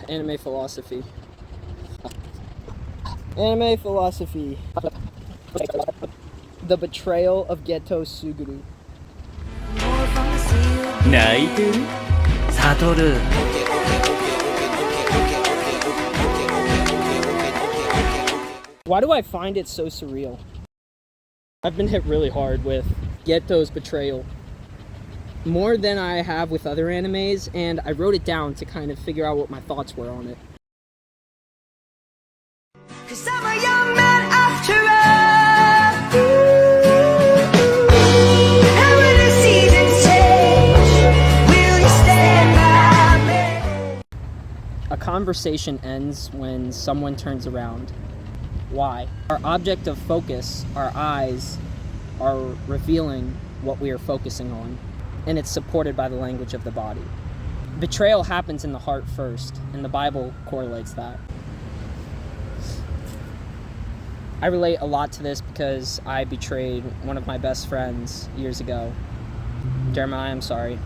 Anime philosophy. Anime philosophy. The betrayal of Geto Suguru. 泣いてる？サトル。Why do I find it so surreal? I've been hit really hard with Geto's betrayal. More than I have with other animes, and I wrote it down to kind of figure out what my thoughts were on it. 'Cause I'm a young man after all. And when the seasons change, will you stand by me? A conversation ends when someone turns around. Why? Our object of focus, our eyes, are revealing what we are focusing on, and it's supported by the language of the body. Betrayal happens in the heart first, and the Bible correlates that. I relate a lot to this because I betrayed one of my best friends years ago. Jeremiah, I'm sorry.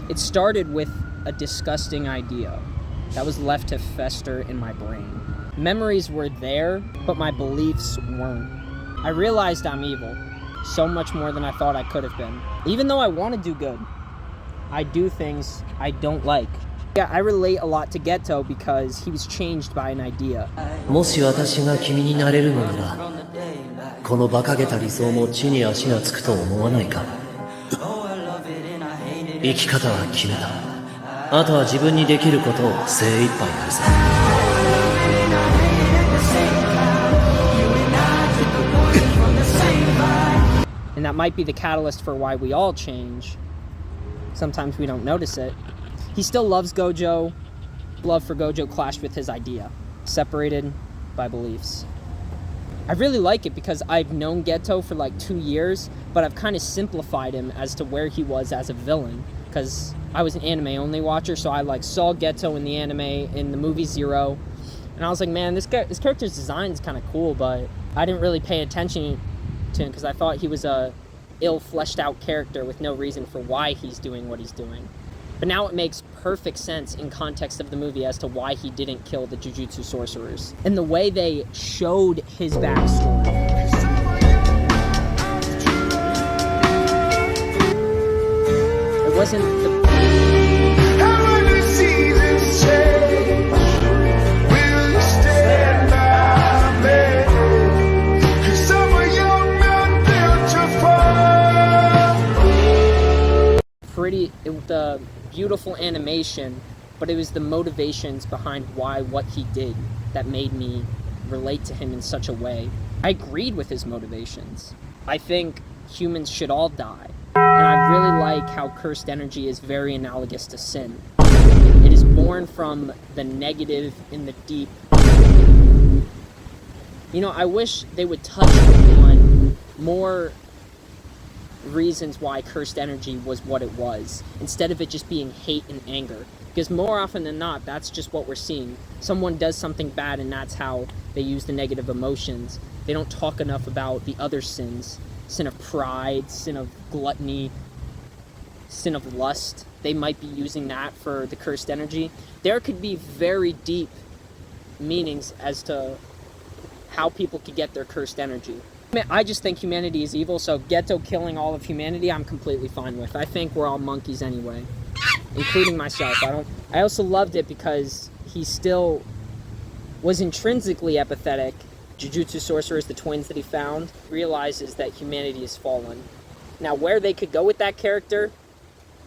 It started with a disgusting idea that was left to fester in my brain. Memories were there, but my beliefs weren't. I realized I'm evil, so much more than I thought I could have been. Even though I want to do good, I do things I don't like. Yeah, I relate a lot to Geto because he was changed by an idea. もし私が君になれるのなら、この馬鹿げた理想も地に足がつくと思わないか。生き方は決めた。あとは自分にできることを精一杯やるさ。And that might be the catalyst for why we all change. Sometimes we don't notice it. He still loves Gojo. Love for Gojo clashed with his idea. Separated by beliefs. I really like it because I've known Geto for like 2 years, but I've kind of simplified him as to where he was as a villain. Because I was an anime-only watcher, so I like saw Geto in the anime, in the movie Zero. And I was like, man, this character's design is kind of cool, but I didn't really pay attention to him because I thought he was a ill fleshed out character with no reason for why he's doing what he's doing. But now it makes perfect sense in context of the movie as to why he didn't kill the Jujutsu sorcerers. And the way they showed his backstory. It wasn't the... the beautiful animation, but it was the motivations behind what he did that made me relate to him in such a way. I agreed with his motivations. I think humans should all die. And I really like how cursed energy is very analogous to sin. It is born from the negative in the deep. You know, I wish they would touch on more reasons why cursed energy was what it was, instead of it just being hate and anger. Because more often than not, that's just what we're seeing. Someone does something bad and that's how they use the negative emotions. They don't talk enough about the other sins. Sin of pride, sin of gluttony, sin of lust. They might be using that for the cursed energy. There could be very deep meanings as to how people could get their cursed energy. I just think humanity is evil, so Geto killing all of humanity, I'm completely fine with. I think we're all monkeys anyway, including myself. I also loved it because he still was intrinsically empathetic. Jujutsu sorcerers, the twins that he found, realizes that humanity is fallen. Now, where they could go with that character,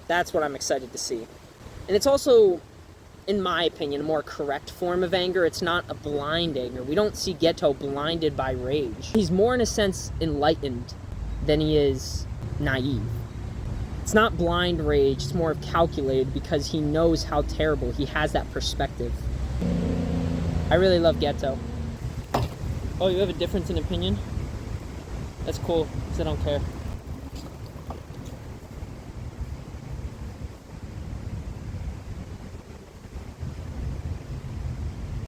that's what I'm excited to see. And it's also, in my opinion, a more correct form of anger. It's not a blind anger. We don't see Geto blinded by rage. He's more, in a sense, enlightened than he is naive. It's not blind rage, it's more of calculated because he knows how terrible. He has that perspective. I really love Geto. Oh, you have a difference in opinion? That's cool, because I don't care.